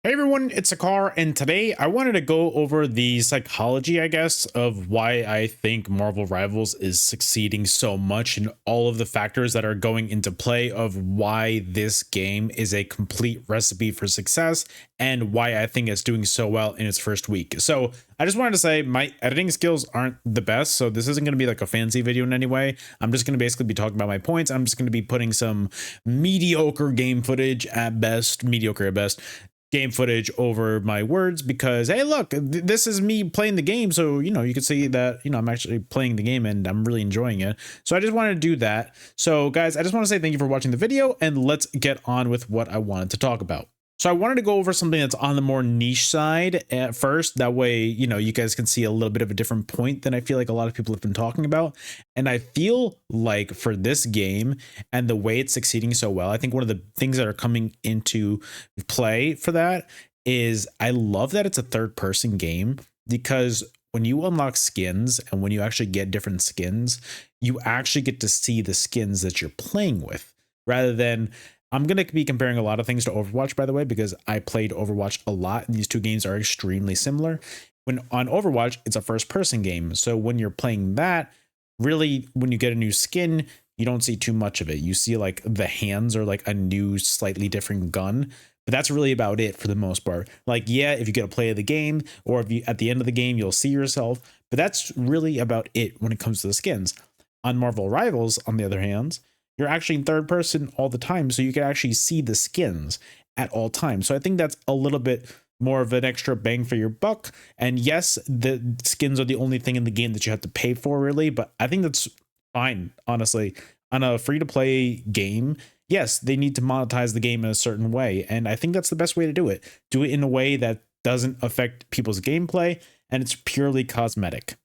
Hey everyone, it's Akar, and today I wanted to go over the psychology, I guess, of why I think Marvel Rivals is succeeding so much and all of the factors that are going into play of why this game is a complete recipe for success and why I think it's doing so well in its first week. So I just wanted to say my editing skills aren't the best, so this isn't going to be like a fancy video in any way. I'm just going to basically be talking about my points. I'm just going to be putting some mediocre game footage at best, mediocre at best, game footage over my words because hey look, this is me playing the game, so you can see that I'm actually playing the game and I'm really enjoying it. So I just wanted to do that. So guys, I just want to say thank you for watching the video and let's get on with what I wanted to talk about. So I wanted to go over something that's on the more niche side at first. That way, you guys can see a little bit of a different point than I feel like a lot of people have been talking about. And I feel like for this game and the way it's succeeding so well, I think one of the things that are coming into play for that is I love that it's a third person game, because when you unlock skins and when you actually get different skins, you actually get to see the skins that you're playing with rather than I'm going to be comparing a lot of things to Overwatch, by the way, because I played Overwatch a lot and these two games are extremely similar. When on Overwatch, it's a first person game. So when you're playing that, really, when you get a new skin, you don't see too much of it. You see like the hands or like a new, slightly different gun. But that's really about it for the most part. Like, yeah, if you get a play of the game or if you at the end of the game, you'll see yourself. But that's really about it when it comes to the skins. On Marvel Rivals, on the other hand, you're actually in third person all the time, so you can actually see the skins at all times. So I think that's a little bit more of an extra bang for your buck. And yes, the skins are the only thing in the game that you have to pay for, really, but I think that's fine, honestly. On a free-to-play game, yes, they need to monetize the game in a certain way, and I think that's the best way to do it. Do it in a way that doesn't affect people's gameplay, and it's purely cosmetic.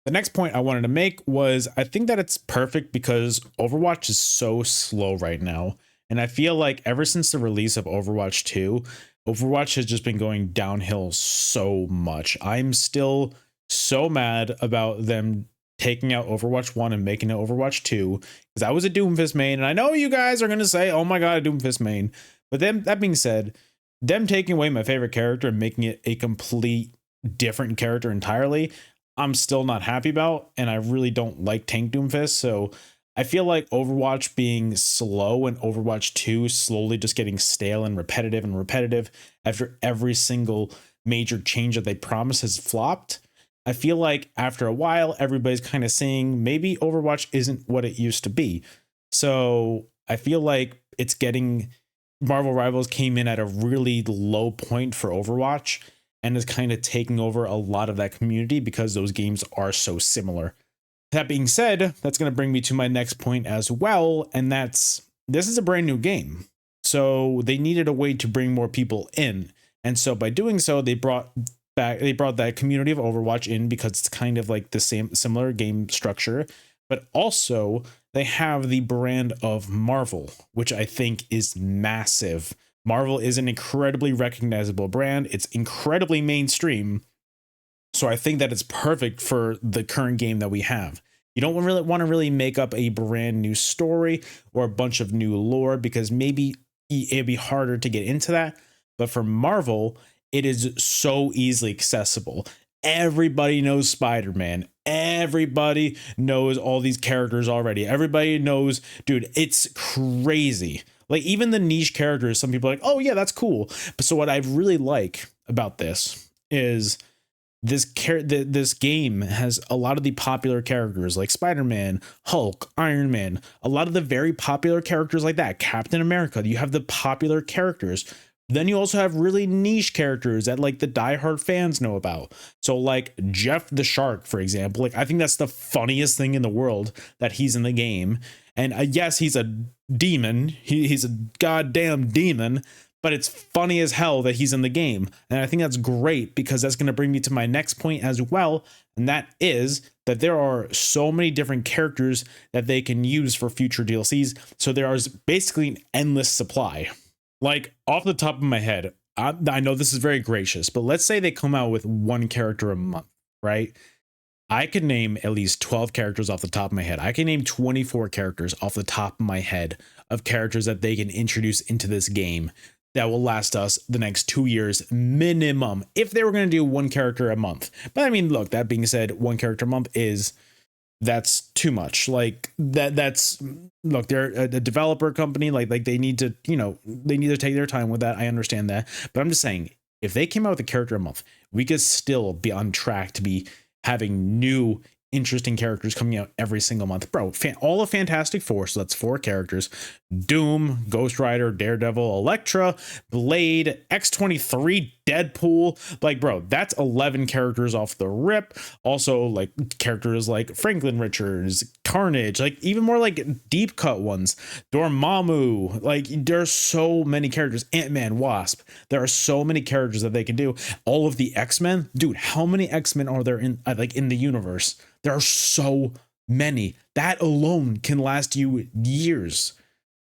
The next point I wanted to make was I think that it's perfect because Overwatch is so slow right now. And I feel like ever since the release of Overwatch 2, Overwatch has just been going downhill so much. I'm still so mad about them taking out Overwatch 1 and making it Overwatch 2 because I was a Doomfist main. And I know you guys are going to say, oh my God, a Doomfist main. But then that being said, them taking away my favorite character and making it a complete different character entirely, I'm still not happy about, and I really don't like Tank Doomfist. So I feel like Overwatch being slow and Overwatch 2 slowly just getting stale and repetitive after every single major change that they promised has flopped. I feel like after a while, everybody's kind of saying maybe Overwatch isn't what it used to be. So I feel like it's getting Marvel Rivals came in at a really low point for Overwatch and is kind of taking over a lot of that community because those games are so similar. That being said, that's going to bring me to my next point as well, and that's this is a brand new game. So they needed a way to bring more people in. And so by doing so, they brought that community of Overwatch in because it's kind of like the similar game structure, but also they have the brand of Marvel, which I think is massive. Marvel is an incredibly recognizable brand. It's incredibly mainstream. So I think that it's perfect for the current game that we have. You don't really want to really make up a brand new story or a bunch of new lore because maybe it'd be harder to get into that. But for Marvel, it is so easily accessible. Everybody knows Spider-Man. Everybody knows all these characters already. Everybody knows, dude, it's crazy. Like even the niche characters, some people are like, oh yeah, that's cool. But so what I really like about this is this game has a lot of the popular characters like Spider-Man, Hulk, Iron Man, a lot of the very popular characters like that, Captain America. You have the popular characters. Then you also have really niche characters that like the diehard fans know about. So like Jeff the Shark, for example, like I think that's the funniest thing in the world that he's in the game. And yes, he's a demon. He's a goddamn demon, but it's funny as hell that he's in the game. And I think that's great because that's going to bring me to my next point as well. And that is that there are so many different characters that they can use for future DLCs. So there is basically an endless supply. Like off the top of my head, I know this is very gracious, but let's say they come out with one character a month, right? I could name at least 12 characters off the top of my head. I can name 24 characters off the top of my head of characters that they can introduce into this game that will last us the next 2 years minimum if they were going to do one character a month. But I mean, look, that being said, one character a month is that's too much. Like that's look, they're a developer company, like they need to, they need to take their time with that. I understand that. But I'm just saying, if they came out with a character a month, we could still be on track to be having new interesting characters coming out every single month, bro. All of Fantastic Four, so that's 4 characters: Doom, Ghost Rider, Daredevil, Elektra, Blade, X-23, Deadpool. Like, bro, that's 11 characters off the rip. Also, like, characters like Franklin Richards, Carnage, like even more like deep cut ones, Dormammu. Like, there's so many characters. Ant-Man, Wasp. There are so many characters that they can do. All of the X-Men, dude. How many X-Men are there in in the universe? There are so many. That alone can last you years.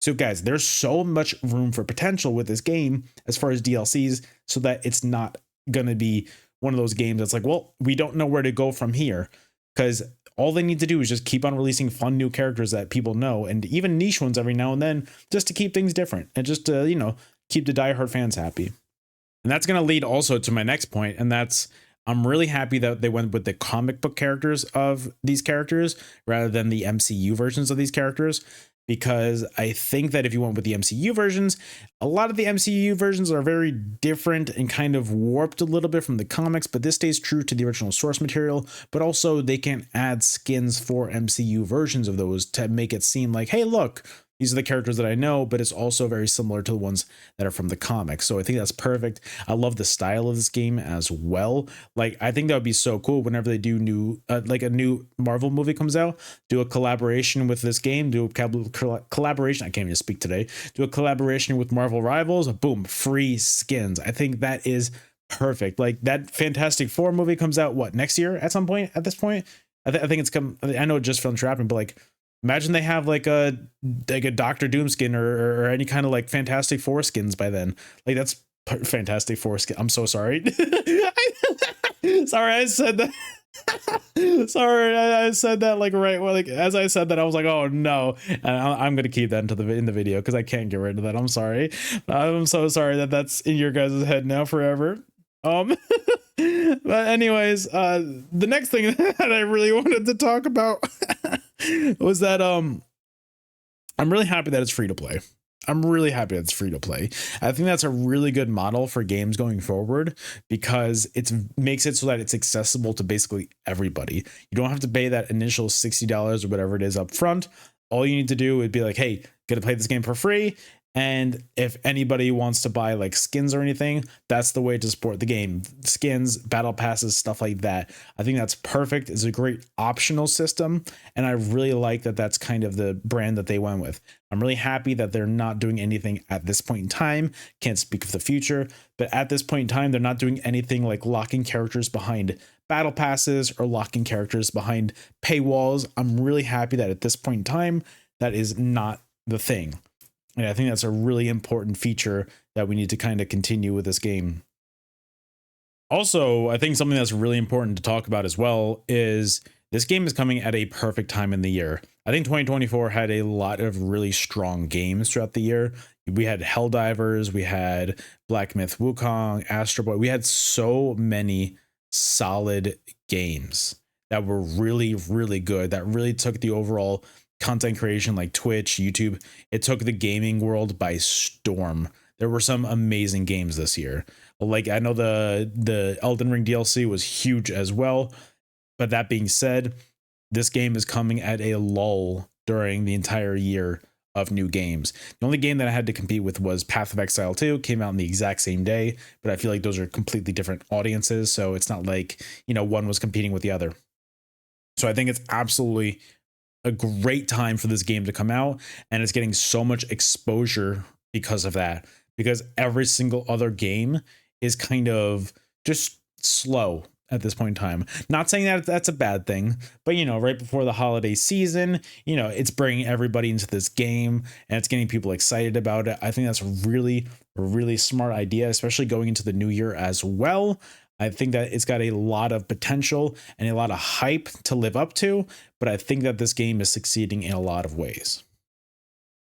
So guys, there's so much room for potential with this game as far as DLCs, so that it's not going to be one of those games that's like, well, we don't know where to go from here, because all they need to do is just keep on releasing fun new characters that people know, and even niche ones every now and then, just to keep things different and just to, keep the diehard fans happy. And that's going to lead also to my next point, and that's, I'm really happy that they went with the comic book characters of these characters rather than the MCU versions of these characters, because I think that if you went with the MCU versions, a lot of the MCU versions are very different and kind of warped a little bit from the comics, but this stays true to the original source material. But also they can add skins for MCU versions of those to make it seem like, hey, look, these are the characters that I know, but it's also very similar to the ones that are from the comics. So I think that's perfect. I love the style of this game as well. Like, I think that would be so cool whenever they do new, like a new Marvel movie comes out, do a collaboration with this game, do a collaboration. I can't even speak today. Do a collaboration with Marvel Rivals. Boom, free skins. I think that is perfect. Like, that Fantastic Four movie comes out, what, next year at some point? At this point, I think it's come. I know it just finished wrapping, but like, imagine they have like a Doctor Doom skin or any kind of like Fantastic Four skins by then. Like, that's Fantastic Four skin. I'm so sorry. Sorry, I said that. Sorry, I said that like right. Well, like as I said that, I was like, oh no. And I'm gonna keep that in the video because I can't get rid of that. I'm sorry. I'm so sorry that that's in your guys' head now forever. But anyways, the next thing that I really wanted to talk about was that I'm really happy that it's free to play. I'm really happy that it's free to play. I think that's a really good model for games going forward, because it makes it so that it's accessible to basically everybody. You don't have to pay that initial $60 or whatever it is up front. All you need to do would be like, hey, gonna play this game for free. And if anybody wants to buy like skins or anything, that's the way to support the game. Skins, battle passes, stuff like that. I think that's perfect. It's a great optional system. And I really like that that's kind of the brand that they went with. I'm really happy that they're not doing anything at this point in time. Can't speak of the future, but at this point in time, they're not doing anything like locking characters behind battle passes or locking characters behind paywalls. I'm really happy that at this point in time, that is not the thing. And I think that's a really important feature that we need to kind of continue with this game. Also, I think something that's really important to talk about as well is this game is coming at a perfect time in the year. I think 2024 had a lot of really strong games throughout the year. We had Helldivers, we had Black Myth Wukong, Astro Boy. We had so many solid games that were really, really good, that really took the overall content creation like Twitch, YouTube. It took the gaming world by storm. There were some amazing games this year. Like, I know the Elden Ring DLC was huge as well. But that being said, this game is coming at a lull during the entire year of new games. The only game that I had to compete with was Path of Exile 2, came out on the exact same day, but I feel like those are completely different audiences, so it's not like, one was competing with the other. So I think it's absolutely a great time for this game to come out, and it's getting so much exposure because of that, because every single other game is kind of just slow at this point in time. Not saying that that's a bad thing, but right before the holiday season, it's bringing everybody into this game and it's getting people excited about it. I think that's really a really smart idea, especially going into the new year as well. I think that it's got a lot of potential and a lot of hype to live up to, but I think that this game is succeeding in a lot of ways.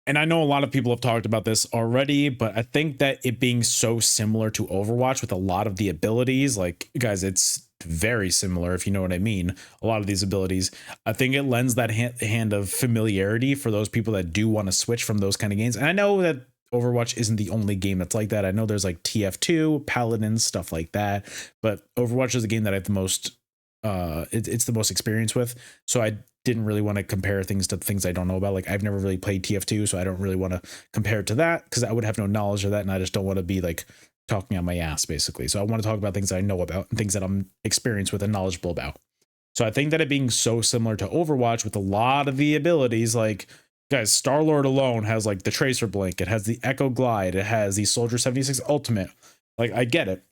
And I know a lot of people have talked about this already, but I think that it being so similar to Overwatch with a lot of the abilities, like guys, it's very similar if you know what I mean. A lot of these abilities, I think it lends that hand of familiarity for those people that do want to switch from those kind of games. And I know that Overwatch isn't the only game that's like that. I know there's like TF2, Paladins, stuff like that, but Overwatch is the game that I have the most it's the most experience with. So I didn't really want to compare things to things I don't know about. Like I've never really played TF2, so I don't really want to compare it to that because I would have no knowledge of that, and I just don't want to be like talking on my ass basically. So I want to talk about things that I know about and things that I'm experienced with and knowledgeable about. So I think that it being so similar to Overwatch with a lot of the abilities, like guys, Star-Lord alone has like the Tracer Blink, it has the Echo Glide, it has the Soldier 76 Ultimate. Like I get it.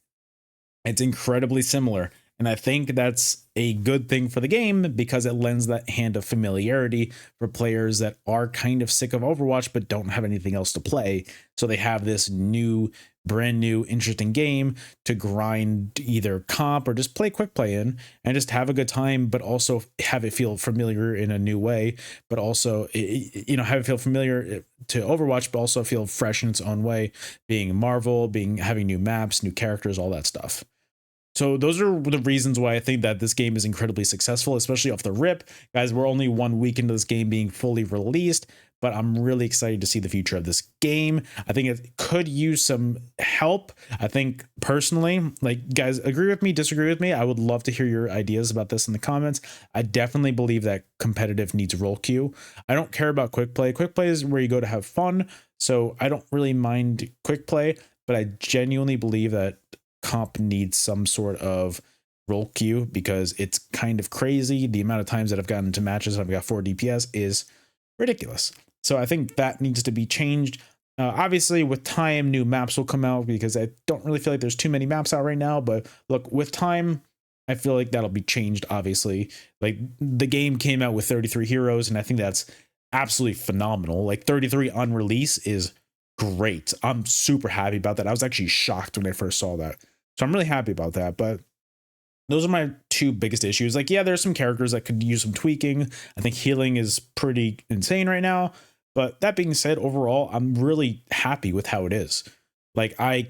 It's incredibly similar. And I think that's a good thing for the game because it lends that hand of familiarity for players that are kind of sick of Overwatch but don't have anything else to play. So they have this new, brand new, interesting game to grind either comp or just play quick play in and just have a good time, but also have it feel familiar in a new way, but also, have it feel familiar to Overwatch, but also feel fresh in its own way, being Marvel, having new maps, new characters, all that stuff. So those are the reasons why I think that this game is incredibly successful, especially off the rip. Guys, we're only 1 week into this game being fully released, but I'm really excited to see the future of this game. I think it could use some help. I think personally, like guys, agree with me, disagree with me. I would love to hear your ideas about this in the comments. I definitely believe that competitive needs role queue. I don't care about quick play. Quick play is where you go to have fun. So I don't really mind quick play, but I genuinely believe that comp needs some sort of role queue because it's kind of crazy. The amount of times that I've gotten into matches and I've got 4 DPS is ridiculous. So I think that needs to be changed. Obviously, with time, new maps will come out because I don't really feel like there's too many maps out right now. But look, with time, I feel like that'll be changed, obviously. Like the game came out with 33 heroes, and I think that's absolutely phenomenal. Like 33 on release is great. I'm super happy about that. I was actually shocked when I first saw that. So I'm really happy about that. But those are my two biggest issues. Like, yeah, there's some characters that could use some tweaking. I think healing is pretty insane right now. But that being said, overall, I'm really happy with how it is. Like, I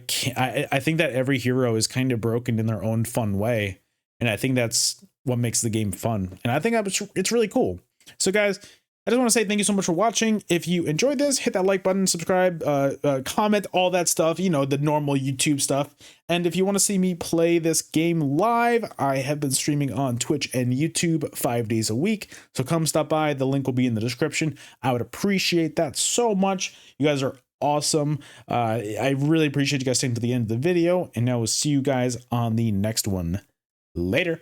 think that every hero is kind of broken in their own fun way. And I think that's what makes the game fun. And I think it's really cool. So guys, I just want to say thank you so much for watching. If you enjoyed this, hit that like button, subscribe, comment, all that stuff, the normal YouTube stuff. And if you want to see me play this game live, I have been streaming on Twitch and YouTube 5 days a week. So come stop by. The link will be in the description. I would appreciate that so much. You guys are awesome. I really appreciate you guys staying to the end of the video. And now we'll see you guys on the next one. Later.